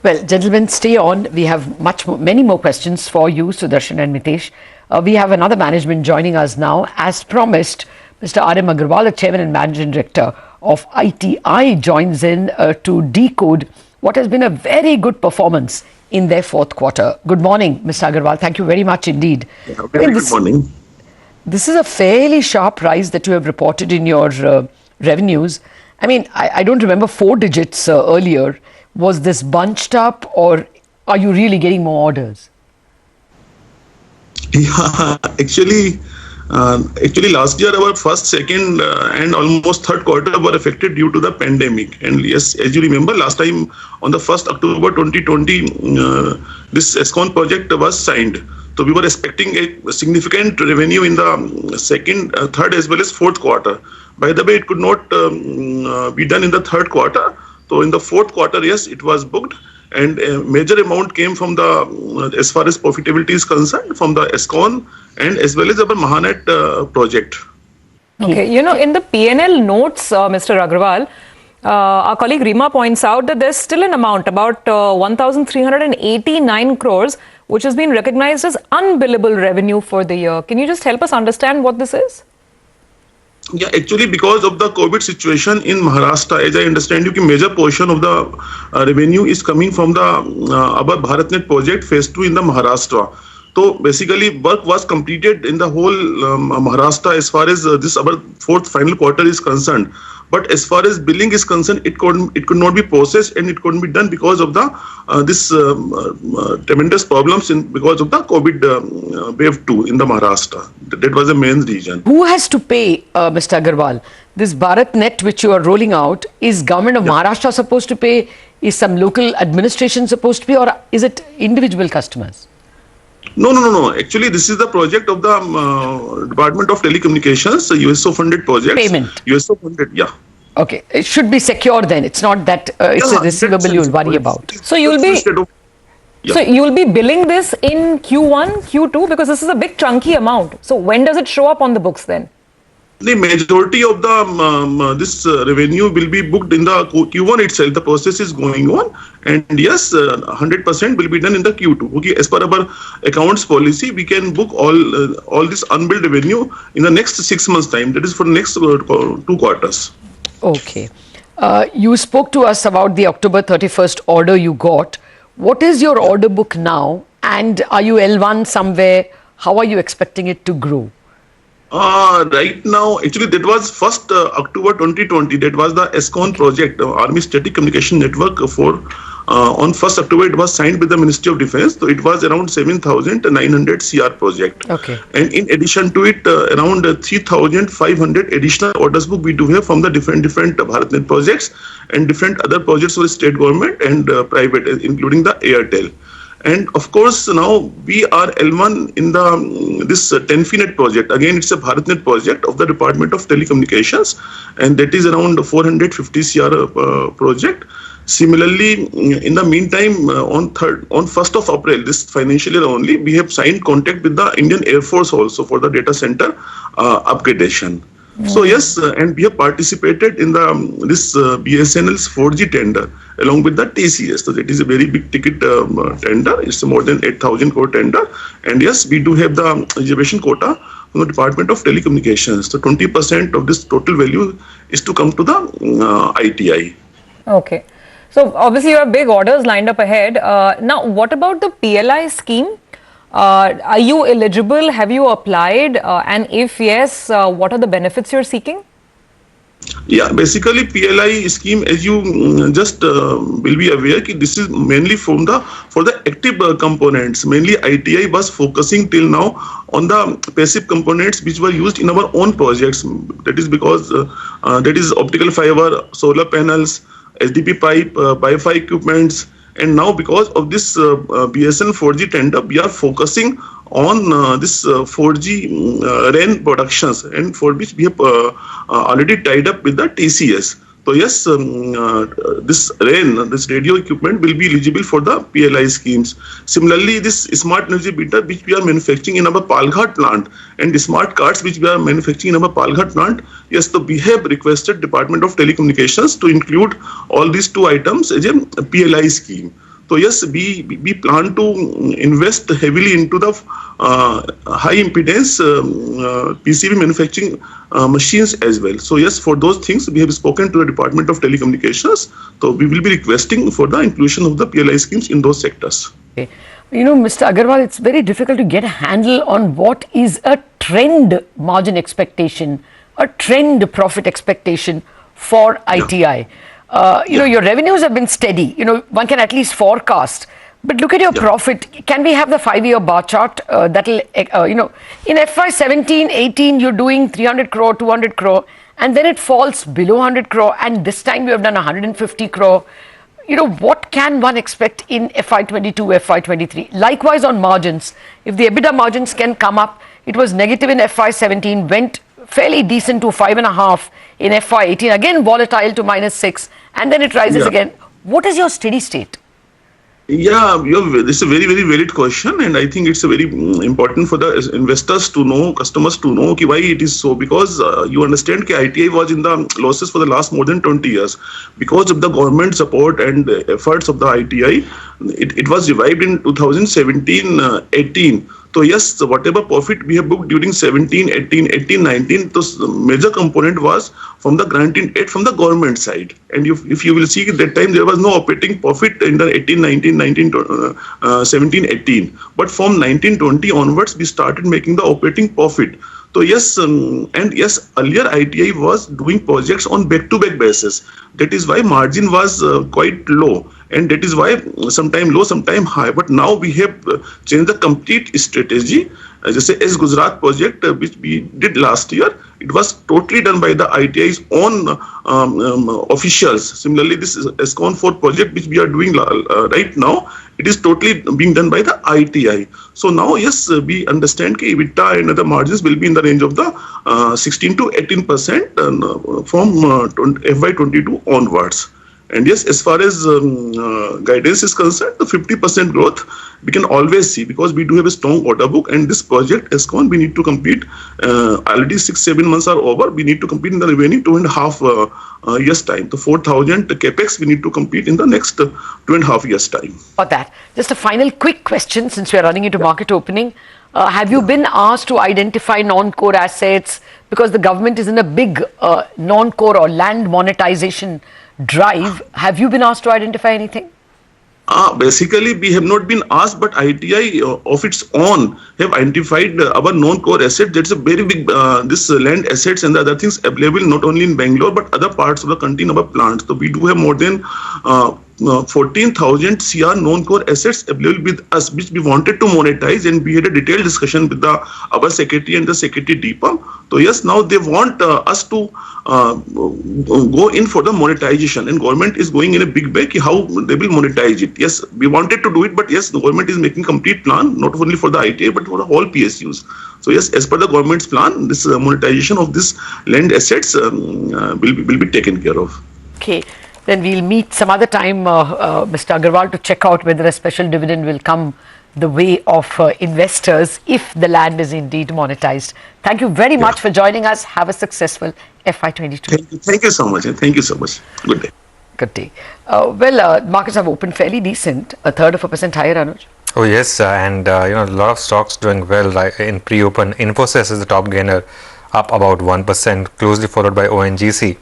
Well, gentlemen, stay on. We have many more questions for you, Sudarshan and Mitesh. We have another management joining us now. As promised, Mr. R.M. Agarwal, the Chairman and Managing Director of ITI, joins in to decode what has been a very good performance in their fourth quarter. Good morning, Mr. Agarwal. Thank you very much indeed. Very good morning. This is a fairly sharp rise that you have reported in your revenues. I mean, I don't remember 4 digits earlier. Was this bunched up, or are you really getting more orders? Yeah, actually, last year our first, second, and almost third quarter were affected due to the pandemic. And yes, as you remember, last time on the 1st October 2020, this ESCON project was signed. So we were expecting a significant revenue in the second, third as well as fourth quarter. By the way, it could not be done in the third quarter. So in the fourth quarter, yes, it was booked, and a major amount came from the, as far as profitability is concerned, from the ESCON and as well as our Mahanet project. Okay, you know, in the P&L notes, Mr. Agarwal, our colleague Rima points out that there's still an amount, about 1,389 crores, which has been recognized as unbillable revenue for the year. Can you just help us understand what this is? Yeah, actually, because of the COVID situation in Maharashtra, as I understand you, a major portion of the revenue is coming from the our BharatNet project phase 2 in the Maharashtra. So basically, work was completed in the whole Maharashtra as far as this our fourth final quarter is concerned. But as far as billing is concerned, it could not be processed and it couldn't be done because of the this tremendous problems because of the COVID wave 2 in the Maharashtra. That was the main reason. Who has to pay, Mr. Agarwal? This BharatNet which you are rolling out, is government of Maharashtra supposed to pay? Is some local administration supposed to pay, or is it individual customers? No. Actually, this is the project of the Department of Telecommunications, the USO funded project. Payment. USO funded, yeah. Okay, it should be secure then. It's not that it's a receivable you'll worry about. So you'll be So you'll be billing this in Q1, Q2, because this is a big chunky amount. So when does it show up on the books then? The majority of the this revenue will be booked in the Q1 itself. The process is going on, and yes, 100% will be done in the Q2. Okay, as per our accounts policy, we can book all this unbilled revenue in the next 6 months' time. That is for the next 2 quarters. Okay, you spoke to us about the October 31st order you got. What is your order book now, and are you L1 somewhere? How are you expecting it to grow? Right now, actually, that was 1st October 2020. That was the ESCON project, Army Static Communication Network. On 1st October, it was signed with the Ministry of Defense. So it was around 7,900 CR project. Okay. And in addition to it, around 3,500 additional orders book we do have from the different BharatNet projects and different other projects for the state government and private, including the Airtel. And of course, now we are L1 in the this Tenfinet project. Again, it's a BharatNet project of the Department of Telecommunications, and that is around 450 CR project. Similarly, in the meantime, on 1st of April, this financial year only, we have signed contract with the Indian Air Force also for the data center upgradation. So yes, and we have participated in the this BSNL's 4G tender along with the TCS. So that is a very big ticket tender. It's more than 8,000 crore tender. And yes, we do have the reservation quota from the Department of Telecommunications. So 20% of this total value is to come to the ITI. Okay. So obviously you have big orders lined up ahead. Now, what about the PLI scheme? Are you eligible? Have you applied? And if yes, what are the benefits you're seeking? Yeah, basically PLI scheme, as you just will be aware, this is mainly for the active components. Mainly ITI was focusing till now on the passive components which were used in our own projects. That is because that is optical fiber, solar panels, SDP pipe, Wi-Fi equipments. And now because of this BSNL 4G tender, we are focusing on this 4G RAN productions, and for which we have already tied up with the TCS. So yes, this RAN, this radio equipment will be eligible for the PLI schemes. Similarly, this smart energy meter which we are manufacturing in our Palghat plant and the smart cards which we are manufacturing in our Palghat plant, yes, so we have requested Department of Telecommunications to include all these 2 items as a PLI scheme. So yes, we plan to invest heavily into the high impedance PCB manufacturing machines as well. So yes, for those things we have spoken to the Department of Telecommunications. So we will be requesting for the inclusion of the PLI schemes in those sectors. Okay. You know, Mr. Agarwal, it's very difficult to get a handle on what is a trend margin expectation, a trend profit expectation for ITI. You know, your revenues have been steady. You know, one can at least forecast. But look at your profit. Can we have the 5-year bar chart that'll, you know, in FY 17-18, you're doing 300 crore, 200 crore, and then it falls below 100 crore. And this time you have done 150 crore. You know, what can one expect in FY22, FY23? Likewise on margins, if the EBITDA margins can come up, it was negative in FY17, went fairly decent to 5.5 in FY18, again volatile to -6, and then it rises again. What is your steady state? Yeah, this is a very, very valid question, and I think it's a very important for the investors to know, customers to know why it is so. Because you understand that ITI was in the losses for the last more than 20 years. Because of the government support and efforts of the ITI, it was revived in 2017-18. So yes, whatever profit we have booked during 17, 18, 18, 19, the major component was from the granting aid from the government side. And if you will see at that time, there was no operating profit in the 18, 19, 19, 17, 18. But from 19, 20 onwards, we started making the operating profit. So yes, and yes, earlier ITI was doing projects on back-to-back basis. That is why margin was quite low, and that is why sometime low, sometime high. But now we have changed the complete strategy. As I say, as Gujarat project, which we did last year, it was totally done by the ITI's own officials. Similarly, this is ESCON 4 project, which we are doing right now, it is totally being done by the ITI. So now, yes, we understand that EBITDA and other margins will be in the range of the 16 to 18% from FY22 onwards. And yes, as far as guidance is concerned, the 50% growth we can always see, because we do have a strong order book, and this project ESCON we need to complete already 6-7 months are over. We need to complete in the remaining 2.5 years time. The 4,000 capex we need to complete in the next 2.5 years time. For that, just a final quick question, since we are running into market opening. Have you been asked to identify non-core assets, because the government is in a big non-core or land monetization drive? Have you been asked to identify anything? Basically, we have not been asked, but ITI of its own have identified our non-core asset. That's a very big, this land assets and the other things available not only in Bangalore, but other parts of the country in our plants. So we do have more than 14,000 CR non-core assets available with us, which we wanted to monetize, and we had a detailed discussion with our secretary and the secretary DIPAM. So yes, now they want us to go in for the monetization, and government is going in a big way how they will monetize it. Yes, we wanted to do it, but yes, the government is making complete plan, not only for the ITA, but for the whole PSUs. So yes, as per the government's plan, this monetization of this land assets will be taken care of. Okay. Then we'll meet some other time, Mr. Agarwal, to check out whether a special dividend will come the way of investors if the land is indeed monetized. Thank you very much for joining us. Have a successful FY22. Thank you so much. Thank you so much. Good day. Good day. Markets have opened fairly decent, 1/3% higher, Anuj. Oh yes, and you know, a lot of stocks doing well in pre-open. Infosys is the top gainer, up about 1%, closely followed by ONGC.